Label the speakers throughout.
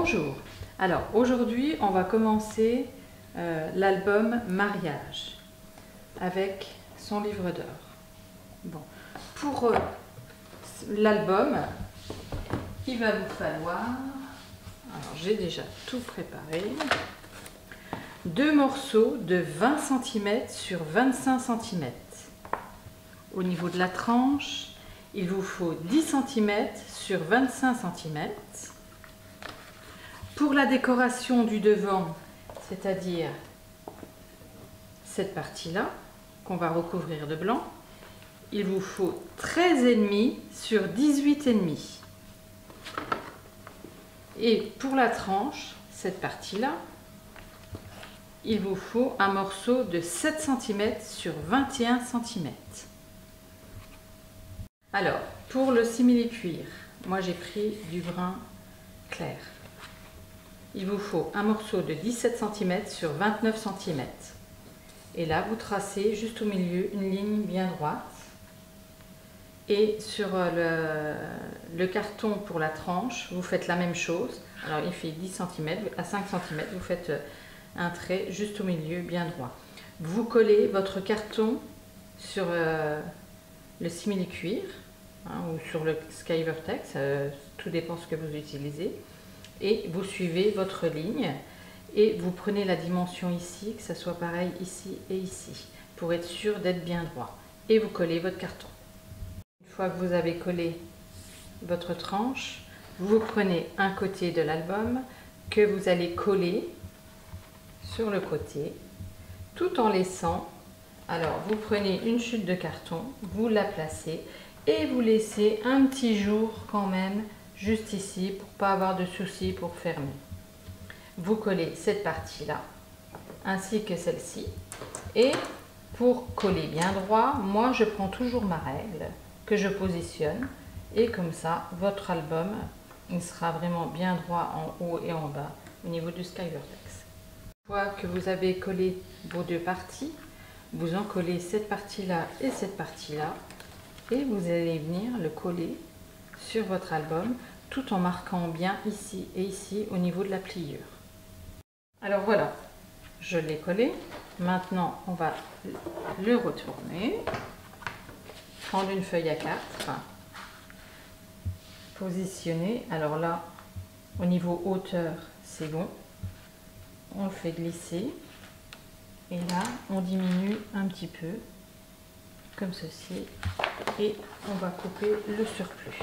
Speaker 1: Bonjour. Alors aujourd'hui on va commencer l'album Mariage avec son livre d'or. Bon, pour l'album, il va vous falloir, alors j'ai déjà tout préparé, 2 morceaux de 20 cm sur 25 cm. Au niveau de la tranche, il vous faut 10 cm sur 25 cm. Pour la décoration du devant, c'est-à-dire cette partie-là, qu'on va recouvrir de blanc, il vous faut 13,5 sur 18,5. Et pour la tranche, cette partie-là, il vous faut un morceau de 7 cm sur 21 cm. Alors, pour le simili-cuir, moi j'ai pris du brun clair. Il vous faut un morceau de 17 cm sur 29 cm. Et là, vous tracez juste au milieu une ligne bien droite. Et sur le carton pour la tranche, vous faites la même chose. Alors, il fait 10 cm, à 5 cm, vous faites un trait juste au milieu, bien droit. Vous collez votre carton sur le simili-cuir ou sur le Skyvertex, tout dépend ce que vous utilisez. Et vous suivez votre ligne et vous prenez la dimension ici, que ça soit pareil ici et ici, pour être sûr d'être bien droit. Et vous collez votre carton. Une fois que vous avez collé votre tranche, vous prenez un côté de l'album que vous allez coller sur le côté, tout en laissant, alors vous prenez une chute de carton, vous la placez et vous laissez un petit jour quand même juste ici pour pas avoir de soucis pour fermer. Vous collez cette partie-là ainsi que celle-ci et pour coller bien droit, moi je prends toujours ma règle que je positionne et comme ça votre album il sera vraiment bien droit en haut et en bas au niveau du Skyvertex. Une fois que vous avez collé vos deux parties, vous en collez cette partie-là et cette partie-là et vous allez venir le coller sur votre album tout en marquant bien ici et ici au niveau de la pliure. Alors voilà, je l'ai collé. Maintenant on va le retourner, prendre une feuille A4, positionner. Alors là au niveau hauteur c'est bon, on le fait glisser et là on diminue un petit peu comme ceci et on va couper le surplus.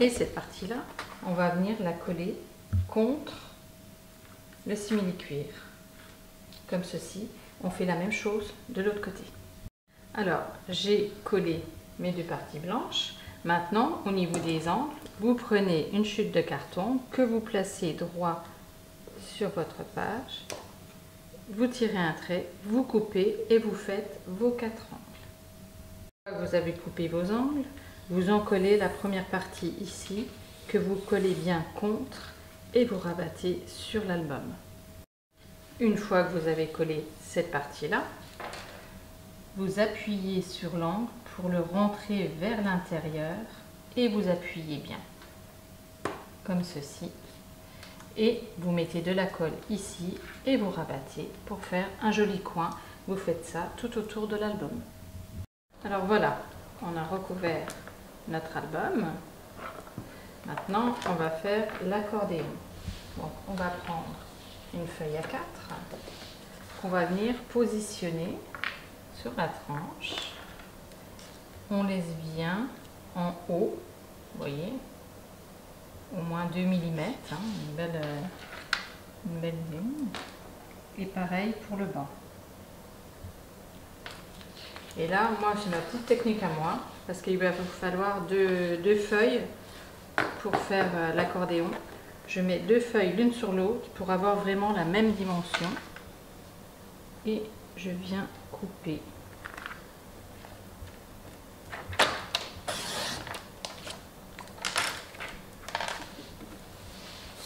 Speaker 1: Et cette partie-là, on va venir la coller contre le simili-cuir. Comme ceci, on fait la même chose de l'autre côté. Alors, j'ai collé mes deux parties blanches. Maintenant, au niveau des angles, vous prenez une chute de carton que vous placez droit sur votre page. Vous tirez un trait, vous coupez et vous faites vos 4 angles. Une fois que vous avez coupé vos angles, vous en collez la première partie ici, que vous collez bien contre et vous rabattez sur l'album. Une fois que vous avez collé cette partie-là, vous appuyez sur l'angle pour le rentrer vers l'intérieur et vous appuyez bien, comme ceci. Et vous mettez de la colle ici et vous rabattez pour faire un joli coin. Vous faites ça tout autour de l'album. Alors voilà, on a recouvert notre album. Maintenant, on va faire l'accordéon. Donc, on va prendre une feuille A4 qu'on va venir positionner sur la tranche. On laisse bien en haut, vous voyez, au moins 2 mm, une belle ligne. Et pareil pour le bas. Et là, moi, j'ai ma petite technique à moi, parce qu'il va vous falloir deux feuilles pour faire l'accordéon. Je mets 2 feuilles l'une sur l'autre pour avoir vraiment la même dimension. Et je viens couper.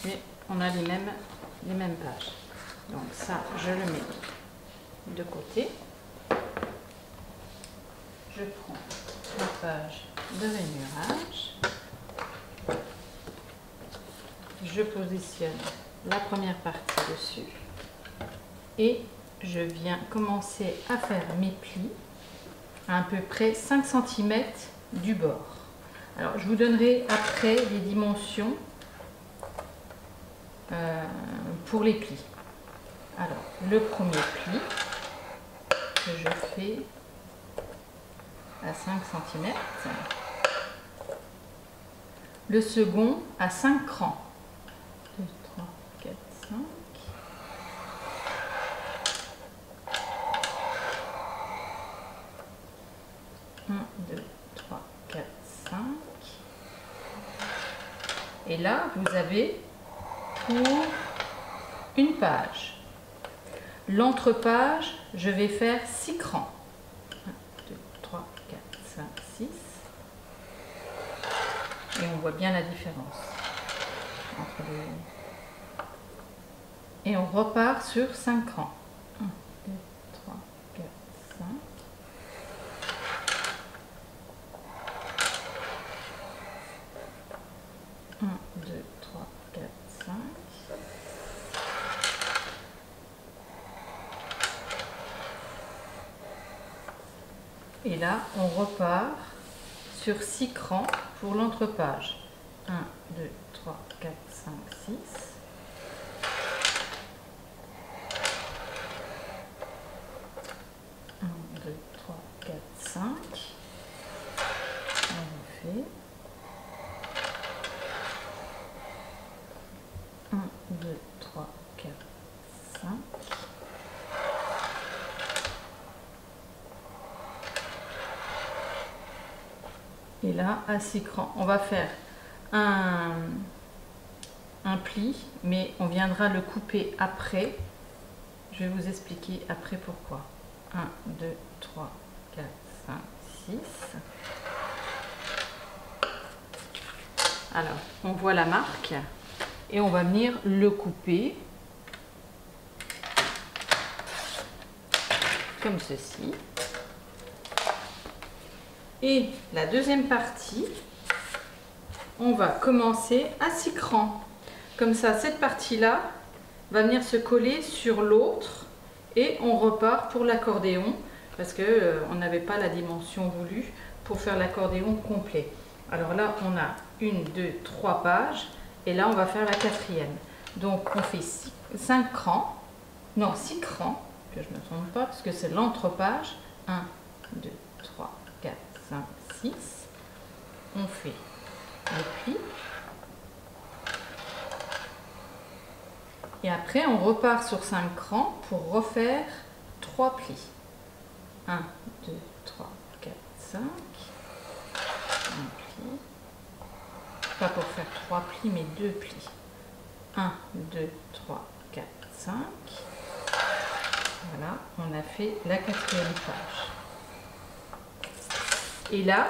Speaker 1: Et on a les mêmes pages. Donc ça, je le mets de côté. Je prends la page de rainurage. Je positionne la première partie dessus et je viens commencer à faire mes plis à peu près 5 cm du bord. Alors je vous donnerai après les dimensions pour les plis. Alors le premier pli que je fais à 5 cm, le second à 5 crans. 2, 3, 4, 5. 1, 2, 3, 4, 5. Et là, vous avez pour une page. L'entrepage, je vais faire 6 crans. 1, 2, 3, 4, 5, 6. Et on voit bien la différence entre les... Et on repart sur 5 crans. 1, 2, 3, 4, 5. 1, 2, 3, 4, 5. Et là, on repart sur 6 crans pour l'entrepage. 1, 2, 3, 4, 5, 6. 1, 2, 3, 4, 5. On refait. 1, 2, 3, 4, 5. Et là, à 6 crans, on va faire un pli, mais on viendra le couper après. Je vais vous expliquer après pourquoi. 1, 2, 3, 4, 5, 6. Alors, on voit la marque et on va venir le couper comme ceci. Et la deuxième partie, on va commencer à 6 crans. Comme ça, cette partie-là va venir se coller sur l'autre et on repart pour l'accordéon parce que on n'avait pas la dimension voulue pour faire l'accordéon complet. Alors là, on a 1, 2, 3 pages et là, on va faire la quatrième. Donc, on fait 5 crans, non 6 crans, que je ne me trompe pas parce que c'est l'entrepage. 1, 2, 3, 4, 5, 6. On fait le pli. Et après, on repart sur 5 crans pour refaire 3 plis. 1, 2, 3, 4, 5. Un pli. Pas pour faire 3 plis, mais 2 plis. 1, 2, 3, 4, 5. Voilà, on a fait la quatrième page. Et là,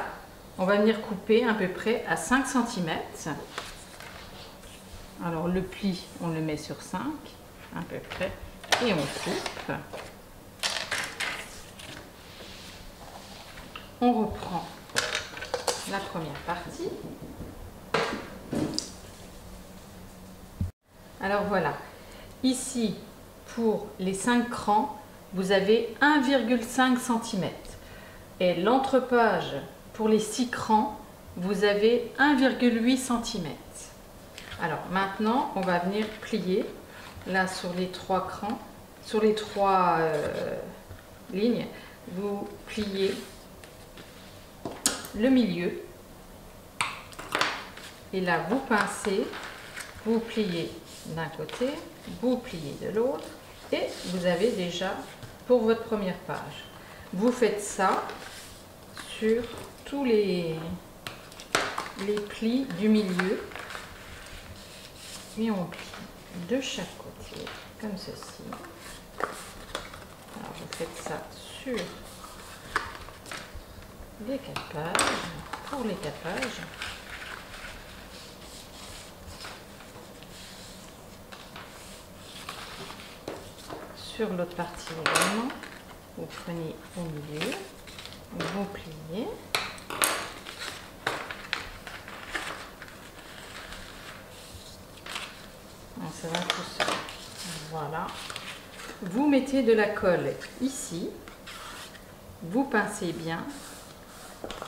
Speaker 1: on va venir couper à peu près à 5 cm. Alors le pli, on le met sur 5 à peu près et on coupe. On reprend la première partie. Alors voilà, ici pour les 5 crans, vous avez 1,5 cm. Et l'entrepage pour les 6 crans, vous avez 1,8 cm. Alors maintenant, on va venir plier là sur les 3 crans, sur les 3 lignes. Vous pliez le milieu et là vous pincez, vous pliez d'un côté, vous pliez de l'autre et vous avez déjà pour votre première page. Vous faites ça sur tous les plis du milieu et on plie de chaque côté comme ceci. Alors vous faites ça sur les 4 pages, pour les 4 pages. sur l'autre partie également. Vous prenez au milieu, vous pliez. Ça va tout seul. Voilà. Vous mettez de la colle ici. Vous pincez bien.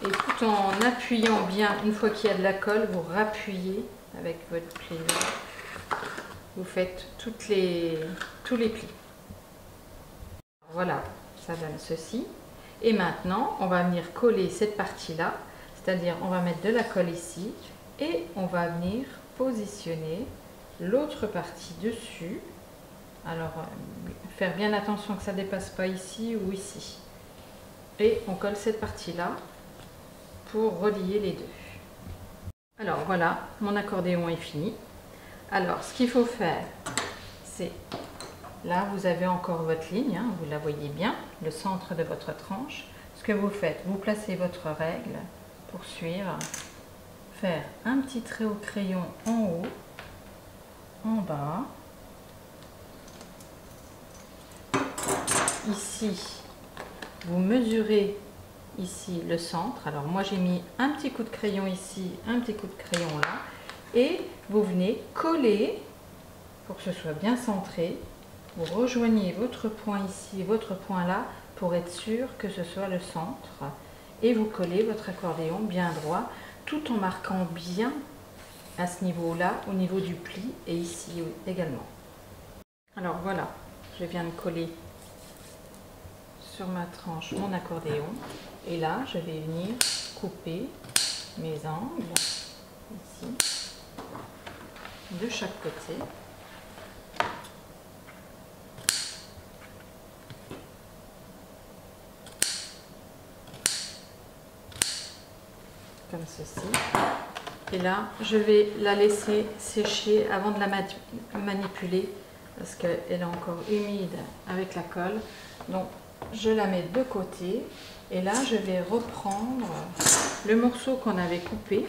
Speaker 1: Et tout en appuyant bien, une fois qu'il y a de la colle, vous rappuyez avec votre plieur. Vous faites tous les plis. Voilà, ça donne ceci. Et maintenant, on va venir coller cette partie-là. C'est-à-dire, on va mettre de la colle ici. Et on va venir positionner l'autre partie dessus. Alors, faire bien attention que ça ne dépasse pas ici ou ici. Et on colle cette partie-là pour relier les deux. Alors voilà, mon accordéon est fini. Alors, ce qu'il faut faire, c'est... Là, vous avez encore votre ligne, hein, vous la voyez bien, le centre de votre tranche. Ce que vous faites, vous placez votre règle pour suivre. Faire un petit trait au crayon en haut, en bas. Ici, vous mesurez ici le centre. Alors moi j'ai mis un petit coup de crayon ici, un petit coup de crayon là. Et vous venez coller pour que ce soit bien centré. Vous rejoignez votre point ici, votre point là, pour être sûr que ce soit le centre. Et vous collez votre accordéon bien droit, tout en marquant bien à ce niveau-là, au niveau du pli, et ici également. Alors voilà, je viens de coller sur ma tranche mon accordéon. Et là, je vais venir couper mes angles, ici, de chaque côté. Comme ceci. Et là, je vais la laisser sécher avant de la manipuler parce qu'elle est encore humide avec la colle. Donc, je la mets de côté et là, je vais reprendre le morceau qu'on avait coupé,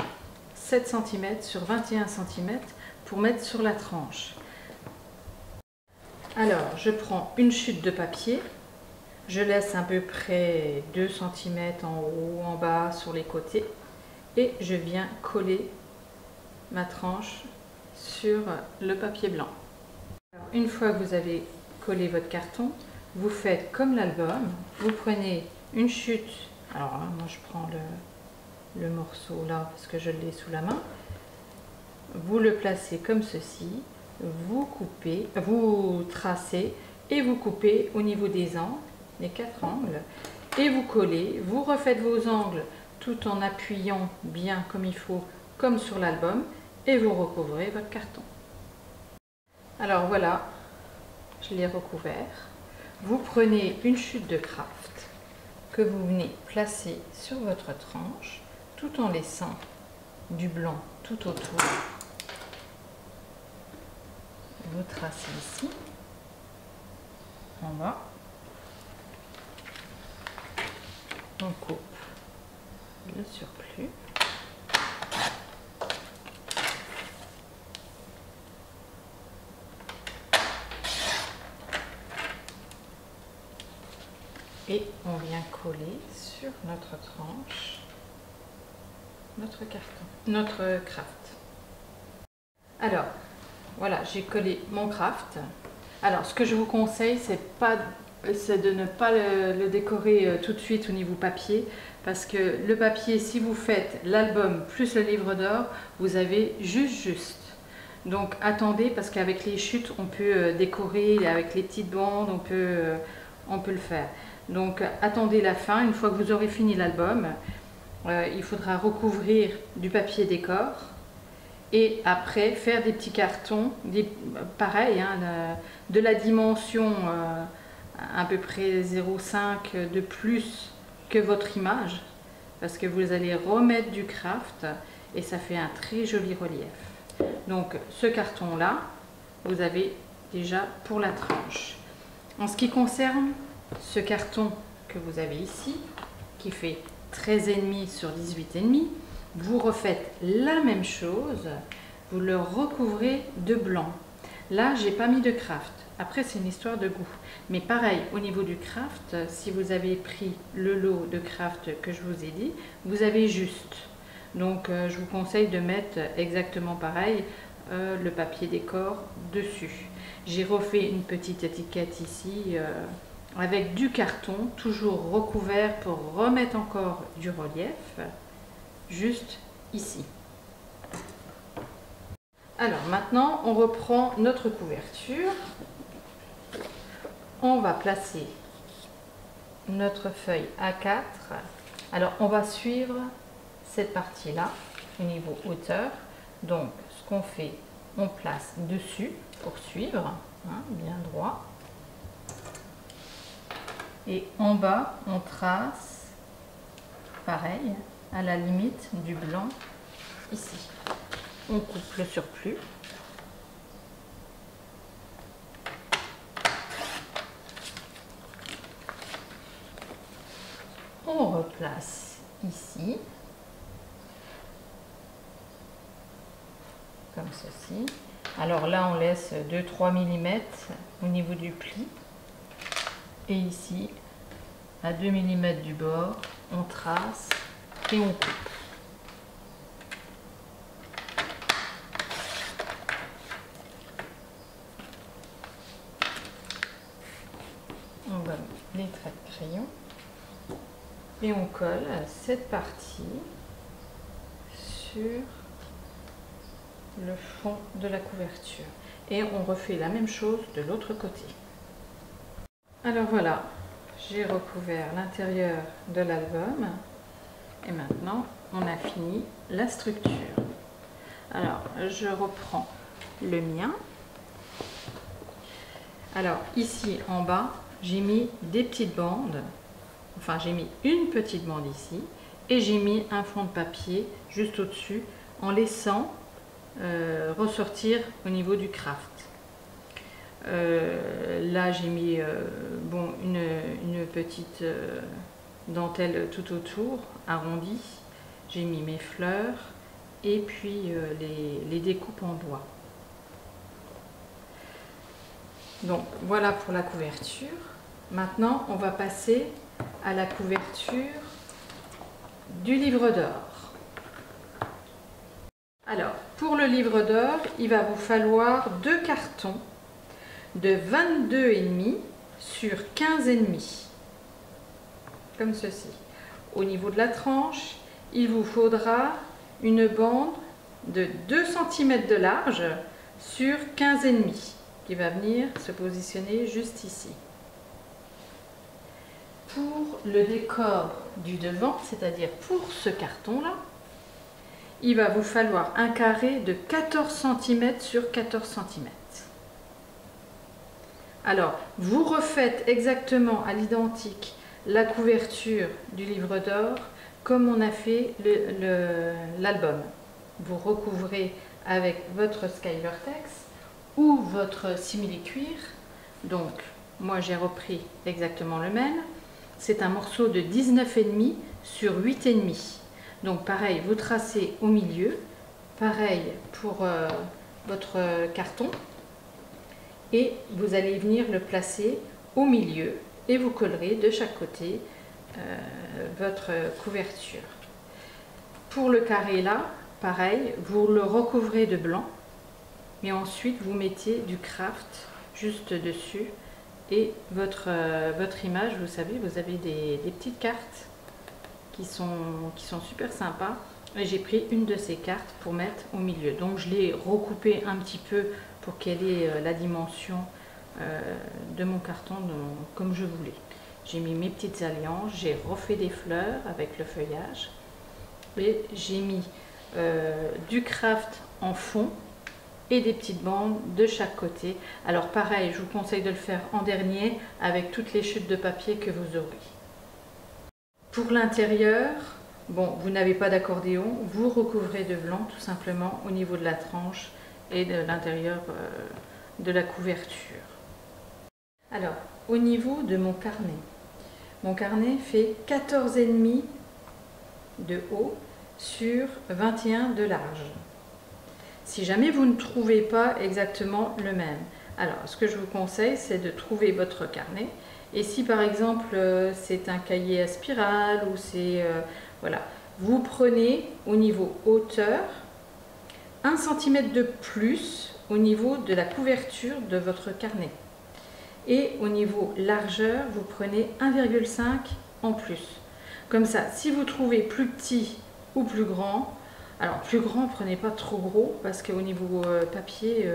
Speaker 1: 7 cm sur 21 cm, pour mettre sur la tranche. Alors, je prends une chute de papier, je laisse à peu près 2 cm en haut, en bas, sur les côtés. Et je viens coller ma tranche sur le papier blanc. Alors, une fois que vous avez collé votre carton, vous faites comme l'album. Vous prenez une chute. Alors là, moi je prends le morceau là parce que je l'ai sous la main. Vous le placez comme ceci. Vous coupez, vous tracez et vous coupez au niveau des angles, les 4 angles. Et vous collez. Vous refaites vos angles tout en appuyant bien comme il faut, comme sur l'album, et vous recouvrez votre carton. Alors voilà, je l'ai recouvert. Vous prenez une chute de craft que vous venez placer sur votre tranche, tout en laissant du blanc tout autour. Vous tracez ici, en bas. On coupe le surplus. Et on vient coller sur notre tranche, notre carton, notre craft. Alors, voilà, j'ai collé mon craft. Alors, ce que je vous conseille, c'est de ne pas le décorer tout de suite au niveau papier, parce que le papier, si vous faites l'album plus le livre d'or, vous avez juste. Donc attendez, parce qu'avec les chutes, on peut décorer, avec les petites bandes, on peut le faire. Donc attendez la fin, une fois que vous aurez fini l'album, il faudra recouvrir du papier décor et après faire des petits cartons, pareil, hein, de la dimension à peu près 0,5 de plus que votre image, parce que vous allez remettre du craft et ça fait un très joli relief. Donc ce carton là, vous avez déjà pour la tranche. En ce qui concerne ce carton que vous avez ici, qui fait 13,5 sur 18,5, vous refaites la même chose, vous le recouvrez de blanc. Là, j'ai pas mis de craft. Après, c'est une histoire de goût. Mais pareil, au niveau du craft, si vous avez pris le lot de craft que je vous ai dit, vous avez juste. Donc, je vous conseille de mettre exactement pareil le papier décor dessus. J'ai refait une petite étiquette ici avec du carton, toujours recouvert pour remettre encore du relief, juste ici. Alors maintenant, on reprend notre couverture. On va placer notre feuille A4. Alors, on va suivre cette partie-là au niveau hauteur. Donc, ce qu'on fait, on place dessus pour suivre, hein, bien droit. Et en bas, on trace, pareil, à la limite du blanc, ici. On coupe le surplus. On replace ici, comme ceci. Alors là, on laisse 2-3 mm au niveau du pli. Et ici, à 2 mm du bord, on trace et on coupe. On va mettre les traits de crayon. Et on colle cette partie sur le fond de la couverture. Et on refait la même chose de l'autre côté. Alors voilà, j'ai recouvert l'intérieur de l'album. Et maintenant, on a fini la structure. Alors, je reprends le mien. Alors, ici en bas, j'ai mis des petites bandes. Enfin, j'ai mis une petite bande ici et j'ai mis un fond de papier juste au-dessus en laissant ressortir au niveau du craft. Là, j'ai mis bon, une petite dentelle tout autour, arrondie. J'ai mis mes fleurs et puis les découpes en bois. Donc, voilà pour la couverture. Maintenant, on va passer à la couverture du livre d'or. Alors, pour le livre d'or, il va vous falloir 2 cartons de 22,5 sur 15,5, comme ceci. Au niveau de la tranche, il vous faudra une bande de 2 cm de large sur 15,5 qui va venir se positionner juste ici. Pour le décor du devant, c'est-à-dire pour ce carton-là, il va vous falloir un carré de 14 cm sur 14 cm. Alors, vous refaites exactement à l'identique la couverture du livre d'or comme on a fait l'album. Vous recouvrez avec votre Skyvertex ou votre simili-cuir. Donc, moi j'ai repris exactement le même. C'est un morceau de 19,5 sur 8,5. Donc pareil, vous tracez au milieu. Pareil pour votre carton. Et vous allez venir le placer au milieu. Et vous collerez de chaque côté votre couverture. Pour le carré là, pareil, vous le recouvrez de blanc. Et ensuite, vous mettez du craft juste dessus. Et votre image, vous savez, vous avez des petites cartes qui sont super sympas. Et j'ai pris une de ces cartes pour mettre au milieu. Donc je l'ai recoupée un petit peu pour qu'elle ait la dimension de mon carton comme je voulais. J'ai mis mes petites alliances, j'ai refait des fleurs avec le feuillage. Et j'ai mis du craft en fond et des petites bandes de chaque côté. Alors pareil, je vous conseille de le faire en dernier avec toutes les chutes de papier que vous aurez. Pour l'intérieur, bon, vous n'avez pas d'accordéon, vous recouvrez de blanc tout simplement au niveau de la tranche et de l'intérieur de la couverture. Alors, au niveau de mon carnet fait 14,5 de haut sur 21 de large. Si jamais vous ne trouvez pas exactement le même, alors ce que je vous conseille, c'est de trouver votre carnet. Et si par exemple c'est un cahier à spirale ou c'est voilà, vous prenez au niveau hauteur 1 cm de plus au niveau de la couverture de votre carnet. Et au niveau largeur, vous prenez 1,5 en plus. Comme ça, si vous trouvez plus petit ou plus grand, alors plus grand, prenez pas trop gros parce qu'au niveau papier,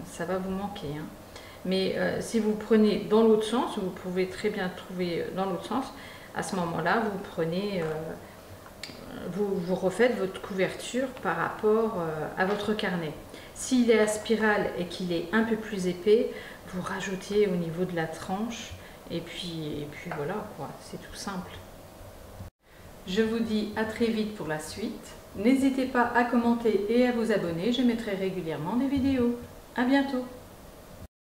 Speaker 1: ça va vous manquer. Hein. Mais si vous prenez dans l'autre sens, vous pouvez très bien trouver dans l'autre sens, à ce moment-là, vous prenez, vous refaites votre couverture par rapport à votre carnet. S'il est à spirale et qu'il est un peu plus épais, vous rajoutez au niveau de la tranche et puis voilà quoi, c'est tout simple. Je vous dis à très vite pour la suite. N'hésitez pas à commenter et à vous abonner, je mettrai régulièrement des vidéos. À bientôt!